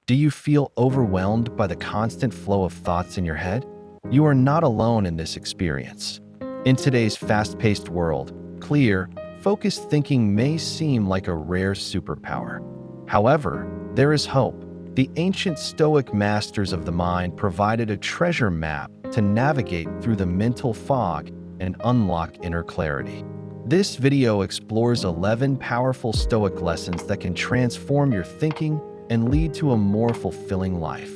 Do you feel overwhelmed by the constant flow of thoughts in your head? You are not alone in this experience. In today's fast-paced world, clear, focused thinking may seem like a rare superpower. However, there is hope. The ancient Stoic masters of the mind provided a treasure map to navigate through the mental fog and unlock inner clarity. This video explores 11 powerful Stoic lessons that can transform your thinking and lead to a more fulfilling life.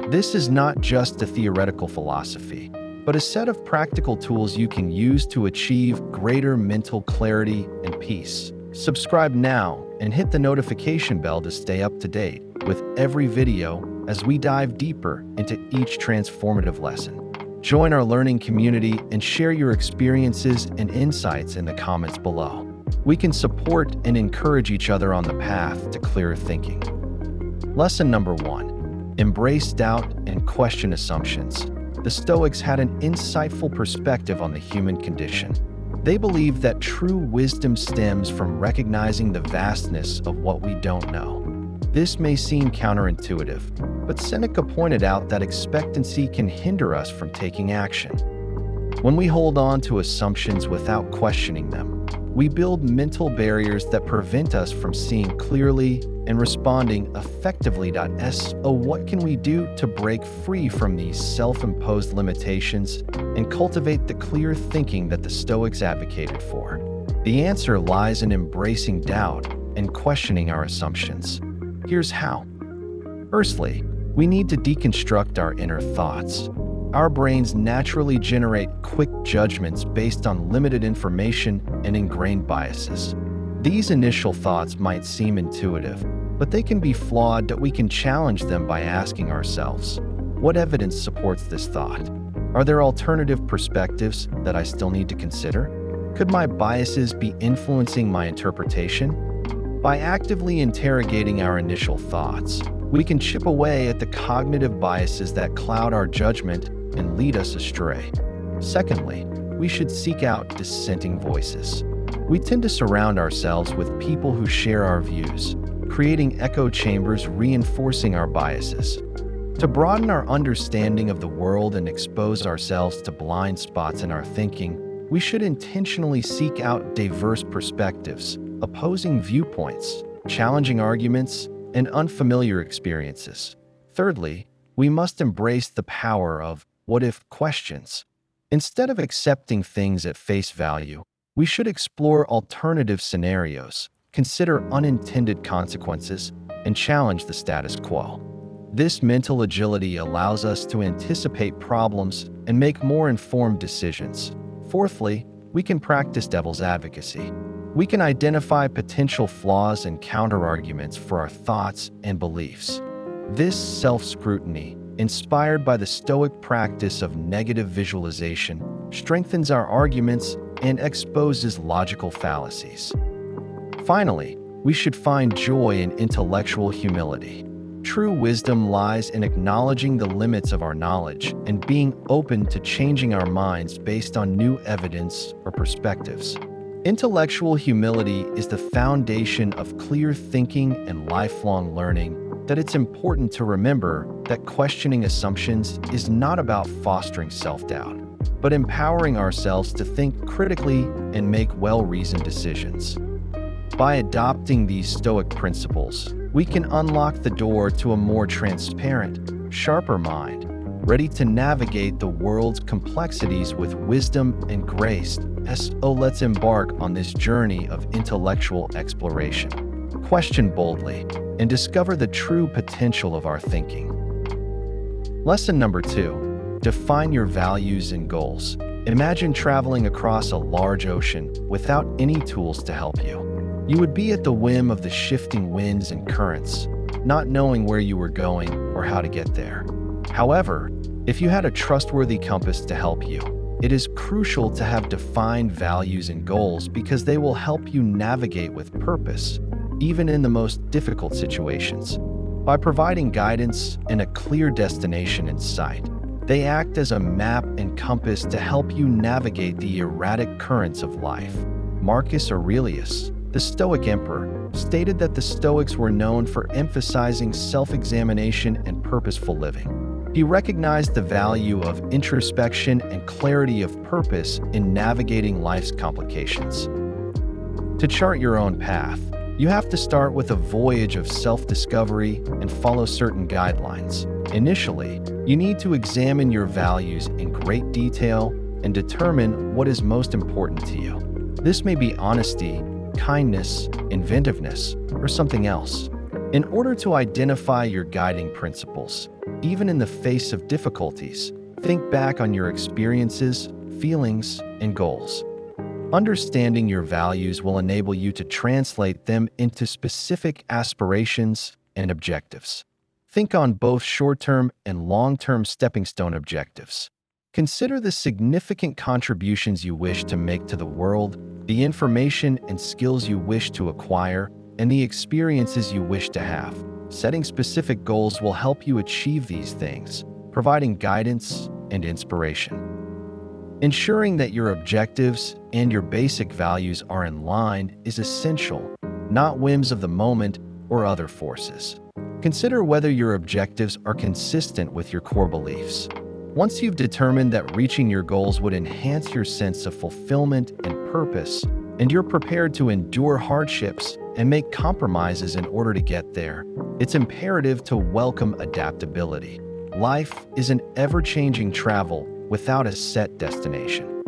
This is not just a theoretical philosophy, but a set of practical tools you can use to achieve greater mental clarity and peace. Subscribe now and hit the notification bell to stay up to date with every video as we dive deeper into each transformative lesson. Join our learning community and share your experiences and insights in the comments below. We can support and encourage each other on the path to clearer thinking. Lesson number 1. Embrace doubt and question assumptions. The Stoics had an insightful perspective on the human condition. They believed that true wisdom stems from recognizing the vastness of what we don't know. This may seem counterintuitive, but Seneca pointed out that expectancy can hinder us from taking action. When we hold on to assumptions without questioning them, we build mental barriers that prevent us from seeing clearly and responding effectively. So what can we do to break free from these self-imposed limitations and cultivate the clear thinking that the Stoics advocated for? The answer lies in embracing doubt and questioning our assumptions. Here's how. Firstly, we need to deconstruct our inner thoughts. Our brains naturally generate quick judgments based on limited information and ingrained biases. These initial thoughts might seem intuitive, but they can be flawed. That we can challenge them by asking ourselves, what evidence supports this thought? Are there alternative perspectives that I still need to consider? Could my biases be influencing my interpretation? By actively interrogating our initial thoughts, we can chip away at the cognitive biases that cloud our judgment and lead us astray. Secondly, we should seek out dissenting voices. We tend to surround ourselves with people who share our views, creating echo chambers reinforcing our biases. To broaden our understanding of the world and expose ourselves to blind spots in our thinking, we should intentionally seek out diverse perspectives, opposing viewpoints, challenging arguments, and unfamiliar experiences. Thirdly, we must embrace the power of what-if questions. Instead of accepting things at face value, we should explore alternative scenarios, consider unintended consequences, and challenge the status quo. This mental agility allows us to anticipate problems and make more informed decisions. Fourthly, we can practice devil's advocacy. We can identify potential flaws and counterarguments for our thoughts and beliefs. This self-scrutiny, inspired by the Stoic practice of negative visualization, strengthens our arguments and exposes logical fallacies. Finally, we should find joy in intellectual humility. True wisdom lies in acknowledging the limits of our knowledge and being open to changing our minds based on new evidence or perspectives. Intellectual humility is the foundation of clear thinking and lifelong learning. That it's important to remember that questioning assumptions is not about fostering self-doubt, but empowering ourselves to think critically and make well-reasoned decisions. By adopting these Stoic principles, we can unlock the door to a more transparent, sharper mind, ready to navigate the world's complexities with wisdom and grace. So let's embark on this journey of intellectual exploration. Question boldly and discover the true potential of our thinking. Lesson number 2. Define your values and goals. Imagine traveling across a large ocean without any tools to help you. You would be at the whim of the shifting winds and currents, not knowing where you were going or how to get there. However, if you had a trustworthy compass to help you, it is crucial to have defined values and goals because they will help you navigate with purpose, even in the most difficult situations. By providing guidance and a clear destination in sight, they act as a map and compass to help you navigate the erratic currents of life. Marcus Aurelius, the Stoic emperor, stated that the Stoics were known for emphasizing self-examination and purposeful living. He recognized the value of introspection and clarity of purpose in navigating life's complications. To chart your own path, you have to start with a voyage of self-discovery and follow certain guidelines. Initially, you need to examine your values in great detail and determine what is most important to you. This may be honesty, kindness, inventiveness, or something else. In order to identify your guiding principles, even in the face of difficulties, think back on your experiences, feelings, and goals. Understanding your values will enable you to translate them into specific aspirations and objectives. Think on both short-term and long-term stepping-stone objectives. Consider the significant contributions you wish to make to the world, the information and skills you wish to acquire, and the experiences you wish to have. Setting specific goals will help you achieve these things, providing guidance and inspiration. Ensuring that your objectives and your basic values are in line is essential, not whims of the moment or other forces. Consider whether your objectives are consistent with your core beliefs. Once you've determined that reaching your goals would enhance your sense of fulfillment and purpose, and you're prepared to endure hardships and make compromises in order to get there, it's imperative to welcome adaptability. Life is an ever-changing travel without a set destination.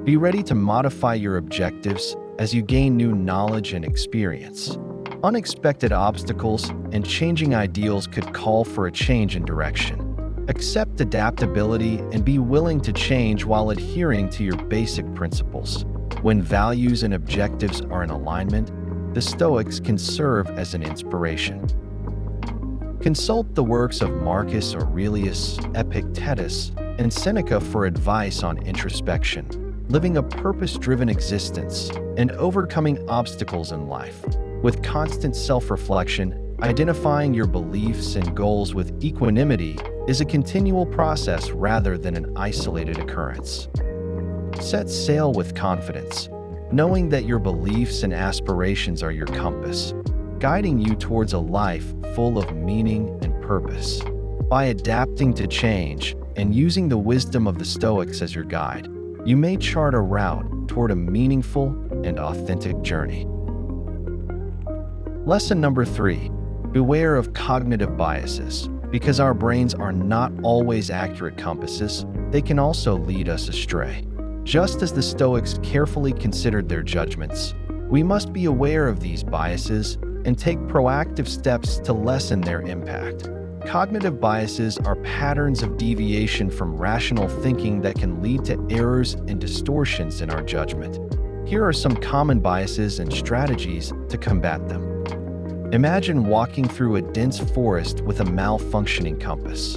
Be ready to modify your objectives as you gain new knowledge and experience. Unexpected obstacles and changing ideals could call for a change in direction. Accept adaptability and be willing to change while adhering to your basic principles. When values and objectives are in alignment, the Stoics can serve as an inspiration. Consult the works of Marcus Aurelius, Epictetus, and Seneca for advice on introspection, living a purpose-driven existence, and overcoming obstacles in life. With constant self-reflection, identifying your beliefs and goals with equanimity is a continual process rather than an isolated occurrence. Set sail with confidence, knowing that your beliefs and aspirations are your compass, guiding you towards a life full of meaning and purpose. By adapting to change and using the wisdom of the Stoics as your guide, you may chart a route toward a meaningful and authentic journey. Lesson number 3. Beware of cognitive biases. Because our brains are not always accurate compasses, they can also lead us astray. Just as the Stoics carefully considered their judgments, we must be aware of these biases and take proactive steps to lessen their impact. Cognitive biases are patterns of deviation from rational thinking that can lead to errors and distortions in our judgment. Here are some common biases and strategies to combat them. Imagine walking through a dense forest with a malfunctioning compass.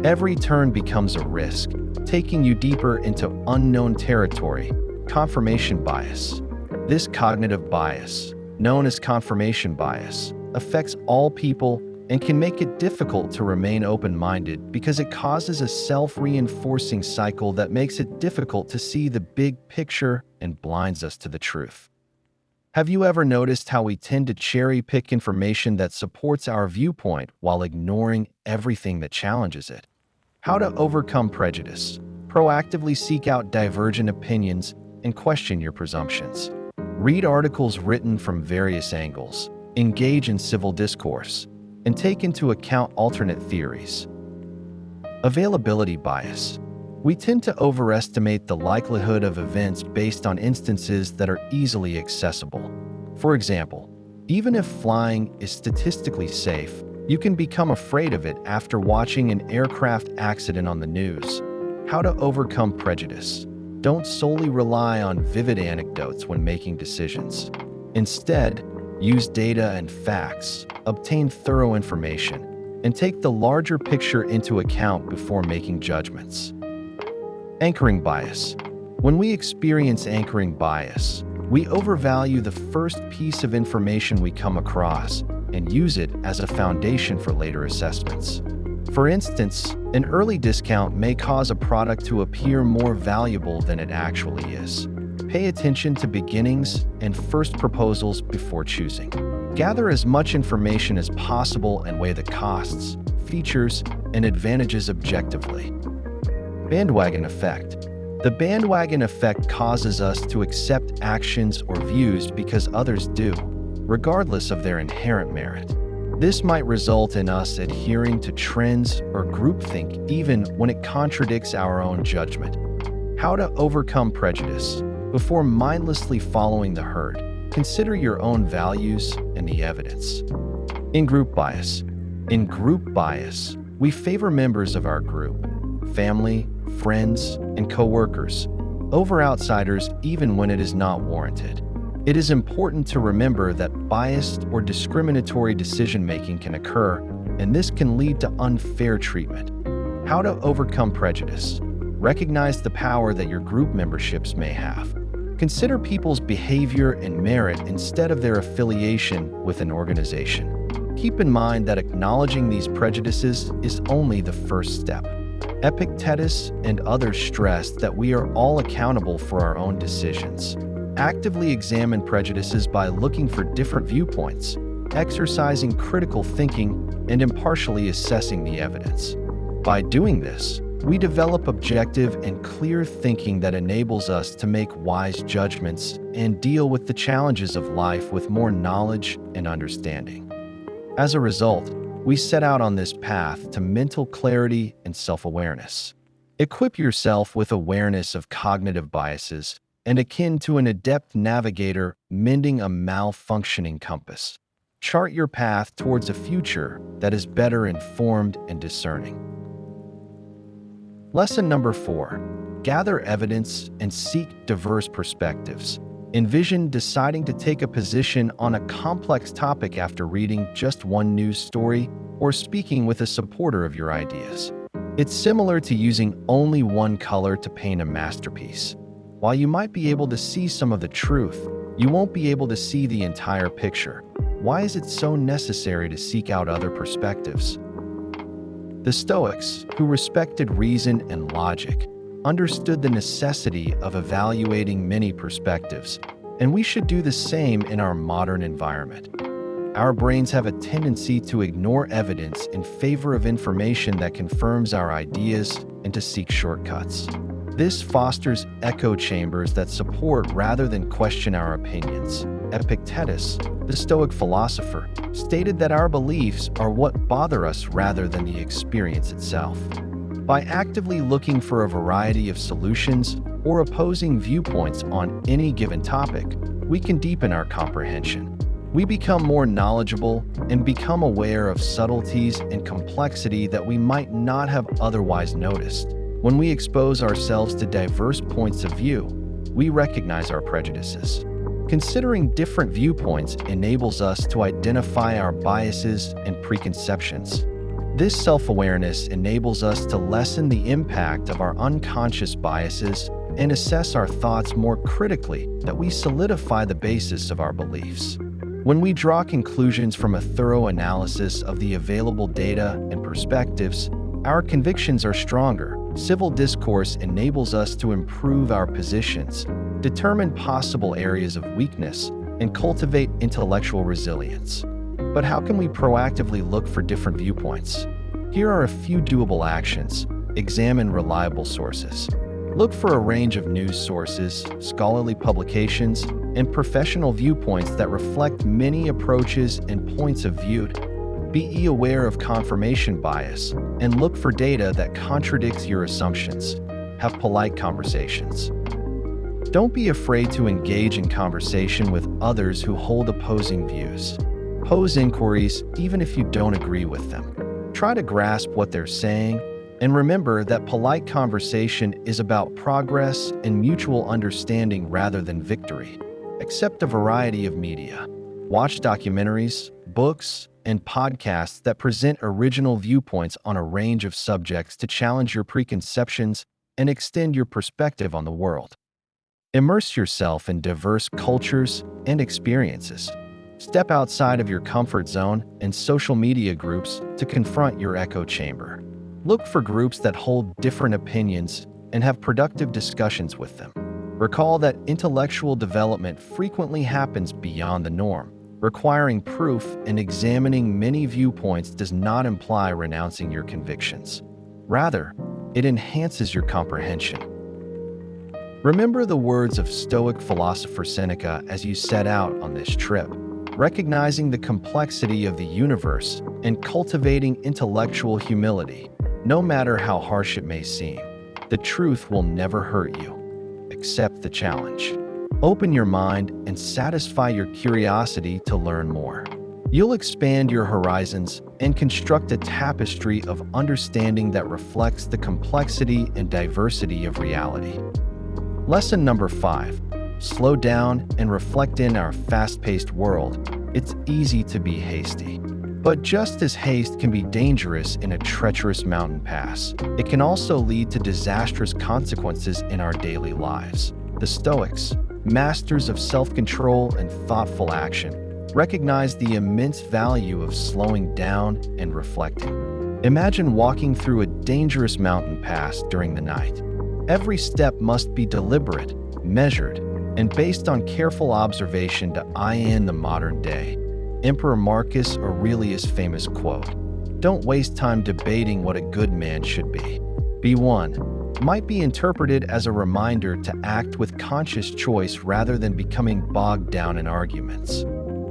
Every turn becomes a risk, taking you deeper into unknown territory. Confirmation bias. This cognitive bias, known as confirmation bias, affects all people and can make it difficult to remain open-minded because it causes a self-reinforcing cycle that makes it difficult to see the big picture and blinds us to the truth. Have you ever noticed how we tend to cherry-pick information that supports our viewpoint while ignoring everything that challenges it? How to overcome prejudice. Proactively seek out divergent opinions and question your presumptions. Read articles written from various angles, engage in civil discourse, and take into account alternate theories. Availability bias. We tend to overestimate the likelihood of events based on instances that are easily accessible. For example, even if flying is statistically safe, you can become afraid of it after watching an aircraft accident on the news. How to overcome prejudice. Don't solely rely on vivid anecdotes when making decisions. Instead, use data and facts, obtain thorough information, and take the larger picture into account before making judgments. Anchoring bias. When we experience anchoring bias, we overvalue the first piece of information we come across and use it as a foundation for later assessments. For instance, an early discount may cause a product to appear more valuable than it actually is. Pay attention to beginnings and first proposals before choosing. Gather as much information as possible and weigh the costs, features, and advantages objectively. Bandwagon effect. The bandwagon effect causes us to accept actions or views because others do, regardless of their inherent merit. This might result in us adhering to trends or groupthink even when it contradicts our own judgment. How to overcome prejudice. Before mindlessly following the herd, consider your own values and the evidence. In-group bias. In group bias, we favor members of our group, family, friends, and co-workers, over outsiders even when it is not warranted. It is important to remember that biased or discriminatory decision-making can occur, and this can lead to unfair treatment. How to overcome prejudice. Recognize the power that your group memberships may have. Consider people's behavior and merit instead of their affiliation with an organization. Keep in mind that acknowledging these prejudices is only the first step. Epictetus and others stressed that we are all accountable for our own decisions. Actively examine prejudices by looking for different viewpoints, exercising critical thinking, and impartially assessing the evidence. By doing this, we develop objective and clear thinking that enables us to make wise judgments and deal with the challenges of life with more knowledge and understanding. As a result, we set out on this path to mental clarity and self-awareness. Equip yourself with awareness of cognitive biases and akin to an adept navigator mending a malfunctioning compass. Chart your path towards a future that is better informed and discerning. Lesson number 4. Gather evidence and seek diverse perspectives. Envision deciding to take a position on a complex topic after reading just one news story or speaking with a supporter of your ideas. It's similar to using only one color to paint a masterpiece. While you might be able to see some of the truth, you won't be able to see the entire picture. Why is it so necessary to seek out other perspectives? The Stoics, who respected reason and logic, understood the necessity of evaluating many perspectives, and we should do the same in our modern environment. Our brains have a tendency to ignore evidence in favor of information that confirms our ideas and to seek shortcuts. This fosters echo chambers that support rather than question our opinions. Epictetus, the Stoic philosopher, stated that our beliefs are what bother us rather than the experience itself. By actively looking for a variety of solutions or opposing viewpoints on any given topic, we can deepen our comprehension. We become more knowledgeable and become aware of subtleties and complexity that we might not have otherwise noticed. When we expose ourselves to diverse points of view, we recognize our prejudices. Considering different viewpoints enables us to identify our biases and preconceptions. This self-awareness enables us to lessen the impact of our unconscious biases and assess our thoughts more critically that we solidify the basis of our beliefs. When we draw conclusions from a thorough analysis of the available data and perspectives, our convictions are stronger. Civil discourse enables us to improve our positions, determine possible areas of weakness, and cultivate intellectual resilience. But how can we proactively look for different viewpoints? Here are a few doable actions. Examine reliable sources. Look for a range of news sources, scholarly publications, and professional viewpoints that reflect many approaches and points of view. Be aware of confirmation bias and look for data that contradicts your assumptions. Have polite conversations. Don't be afraid to engage in conversation with others who hold opposing views. Pose inquiries even if you don't agree with them. Try to grasp what they're saying, and remember that polite conversation is about progress and mutual understanding rather than victory. Accept a variety of media. Watch documentaries, books, and podcasts that present original viewpoints on a range of subjects to challenge your preconceptions and extend your perspective on the world. Immerse yourself in diverse cultures and experiences. Step outside of your comfort zone and social media groups to confront your echo chamber. Look for groups that hold different opinions and have productive discussions with them. Recall that intellectual development frequently happens beyond the norm. Requiring proof and examining many viewpoints does not imply renouncing your convictions. Rather, it enhances your comprehension. Remember the words of Stoic philosopher Seneca as you set out on this trip, recognizing the complexity of the universe and cultivating intellectual humility. No matter how harsh it may seem, the truth will never hurt you. Accept the challenge. Open your mind and satisfy your curiosity to learn more. You'll expand your horizons and construct a tapestry of understanding that reflects the complexity and diversity of reality. Lesson number 5. Slow down and reflect. In our fast-paced world, it's easy to be hasty. But just as haste can be dangerous in a treacherous mountain pass, it can also lead to disastrous consequences in our daily lives. The Stoics, masters of self-control and thoughtful action, recognize the immense value of slowing down and reflecting. Imagine walking through a dangerous mountain pass during the night. Every step must be deliberate, measured, and based on careful observation. To in the modern day, Emperor Marcus Aurelius' famous quote, "Don't waste time debating what a good man should be. Be one," might be interpreted as a reminder to act with conscious choice rather than becoming bogged down in arguments.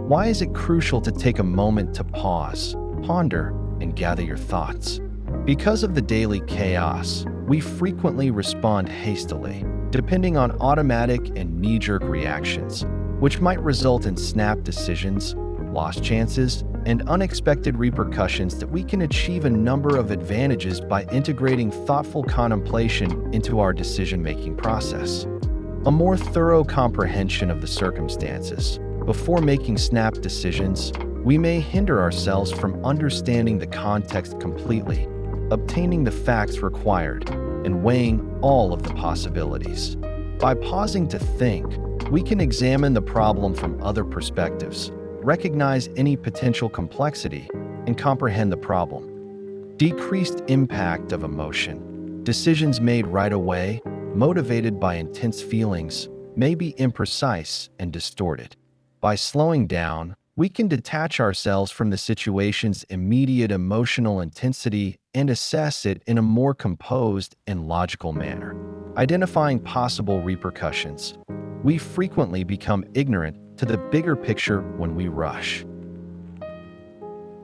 Why is it crucial to take a moment to pause, ponder, and gather your thoughts? Because of the daily chaos, we frequently respond hastily, depending on automatic and knee-jerk reactions, which might result in snap decisions, lost chances, and unexpected repercussions. That we can achieve a number of advantages by integrating thoughtful contemplation into our decision-making process. A more thorough comprehension of the circumstances. Before making snap decisions, we may hinder ourselves from understanding the context completely, obtaining the facts required, and weighing all of the possibilities. By pausing to think, we can examine the problem from other perspectives, recognize any potential complexity, and comprehend the problem. Decreased impact of emotion. Decisions made right away, motivated by intense feelings, may be imprecise and distorted. By slowing down, we can detach ourselves from the situation's immediate emotional intensity and assess it in a more composed and logical manner. Identifying possible repercussions. We frequently become ignorant to the bigger picture when we rush.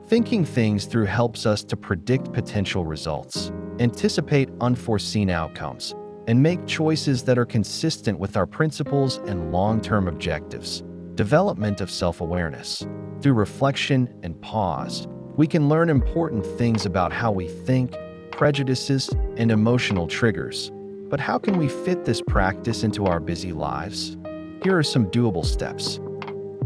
Thinking things through helps us to predict potential results, anticipate unforeseen outcomes, and make choices that are consistent with our principles and long-term objectives. Development of self-awareness. Through reflection and pause, we can learn important things about how we think, prejudices, and emotional triggers. But how can we fit this practice into our busy lives? Here are some doable steps.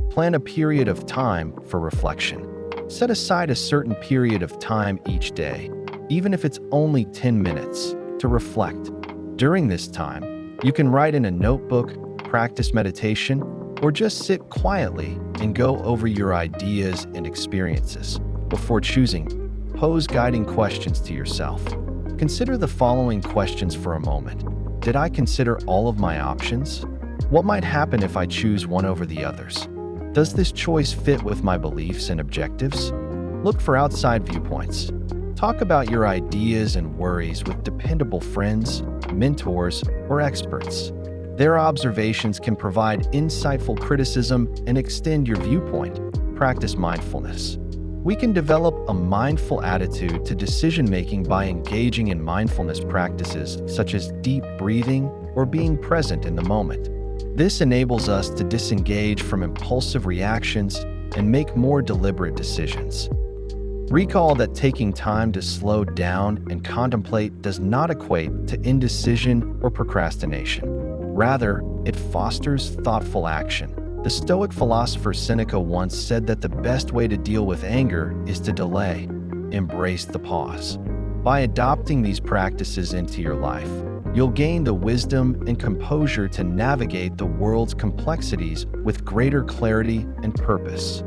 Plan a period of time for reflection. Set aside a certain period of time each day, even if it's only 10 minutes, to reflect. During this time, you can write in a notebook, practice meditation, or just sit quietly and go over your ideas and experiences. Before choosing, pose guiding questions to yourself. Consider the following questions for a moment. Did I consider all of my options? What might happen if I choose one over the others? Does this choice fit with my beliefs and objectives? Look for outside viewpoints. Talk about your ideas and worries with dependable friends, mentors, or experts. Their observations can provide insightful criticism and extend your viewpoint. Practice mindfulness. We can develop a mindful attitude to decision-making by engaging in mindfulness practices such as deep breathing or being present in the moment. This enables us to disengage from impulsive reactions and make more deliberate decisions. Recall that taking time to slow down and contemplate does not equate to indecision or procrastination. Rather, it fosters thoughtful action. The Stoic philosopher Seneca once said that the best way to deal with anger is to delay, embrace the pause. By adopting these practices into your life, you'll gain the wisdom and composure to navigate the world's complexities with greater clarity and purpose.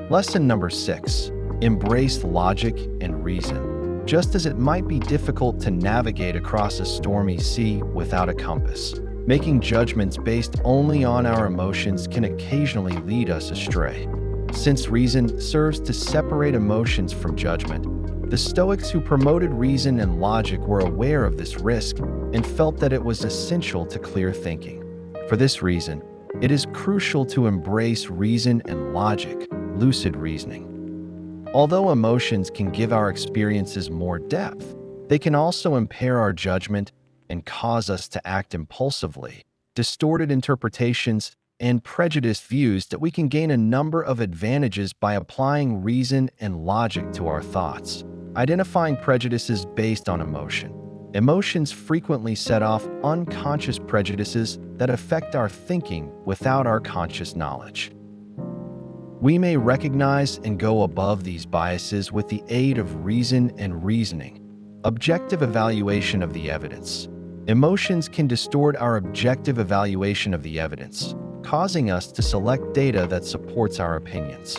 Lesson number 6. Embrace logic and reason. Just as it might be difficult to navigate across a stormy sea without a compass, Making judgments based only on our emotions can occasionally lead us astray. Since reason serves to separate emotions from judgment, the Stoics who promoted reason and logic were aware of this risk and felt that it was essential to clear thinking. For this reason, it is crucial to embrace reason and logic, lucid reasoning. Although emotions can give our experiences more depth, they can also impair our judgment and cause us to act impulsively. Distorted interpretations and prejudiced views that we can gain a number of advantages by applying reason and logic to our thoughts. Identifying prejudices based on emotion. Emotions frequently set off unconscious prejudices that affect our thinking without our conscious knowledge. We may recognize and go above these biases with the aid of reason and reasoning. Objective evaluation of the evidence. Emotions can distort our objective evaluation of the evidence, causing us to select data that supports our opinions.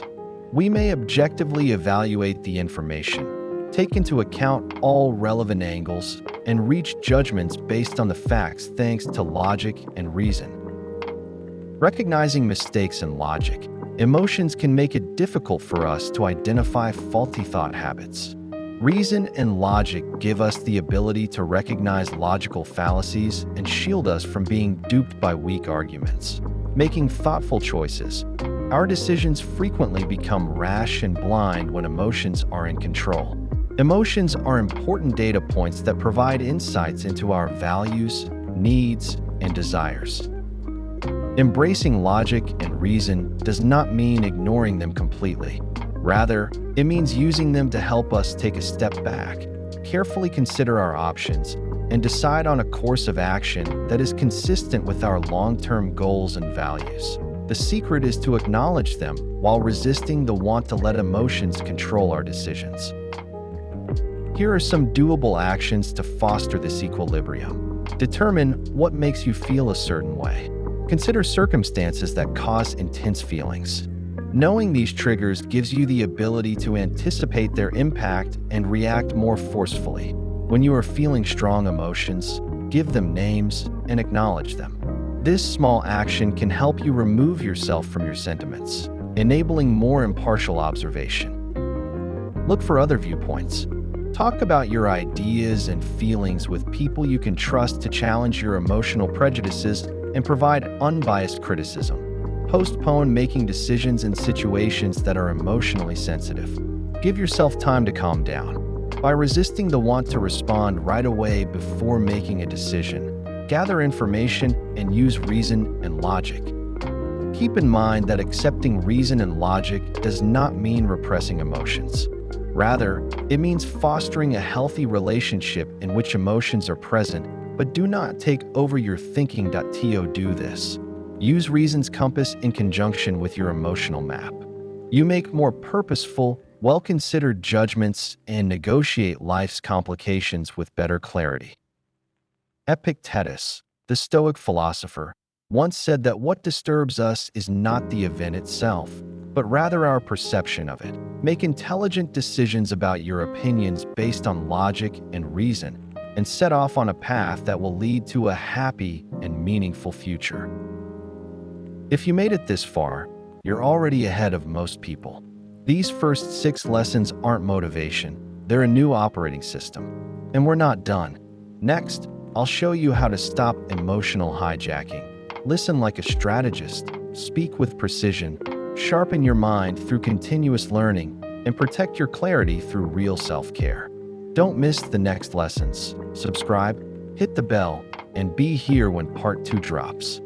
We may objectively evaluate the information, take into account all relevant angles, and reach judgments based on the facts thanks to logic and reason. Recognizing mistakes in logic. Emotions can make it difficult for us to identify faulty thought habits. Reason and logic give us the ability to recognize logical fallacies and shield us from being duped by weak arguments. Making thoughtful choices. Our decisions frequently become rash and blind when emotions are in control. Emotions are important data points that provide insights into our values, needs, and desires. Embracing logic and reason does not mean ignoring them completely. Rather, it means using them to help us take a step back, carefully consider our options, and decide on a course of action that is consistent with our long-term goals and values. The secret is to acknowledge them while resisting the want to let emotions control our decisions. Here are some doable actions to foster this equilibrium. Determine what makes you feel a certain way. Consider circumstances that cause intense feelings. Knowing these triggers gives you the ability to anticipate their impact and react more forcefully. When you are feeling strong emotions, give them names and acknowledge them. This small action can help you remove yourself from your sentiments, enabling more impartial observation. Look for other viewpoints. Talk about your ideas and feelings with people you can trust to challenge your emotional prejudices and provide unbiased criticism. Postpone making decisions in situations that are emotionally sensitive. Give yourself time to calm down. By resisting the want to respond right away before making a decision, gather information and use reason and logic. Keep in mind that accepting reason and logic does not mean repressing emotions. Rather, it means fostering a healthy relationship in which emotions are present, but do not take over your thinking. Do this. Use reason's compass in conjunction with your emotional map. You make more purposeful, well-considered judgments and negotiate life's complications with better clarity. Epictetus, the Stoic philosopher, once said that what disturbs us is not the event itself, but rather our perception of it. Make intelligent decisions about your opinions based on logic and reason, and set off on a path that will lead to a happy and meaningful future. If you made it this far, you're already ahead of most people. These first 6 lessons aren't motivation, they're a new operating system. And we're not done. Next, I'll show you how to stop emotional hijacking. Listen like a strategist, speak with precision, sharpen your mind through continuous learning, and protect your clarity through real self-care. Don't miss the next lessons. Subscribe, hit the bell, and be here when part 2 drops.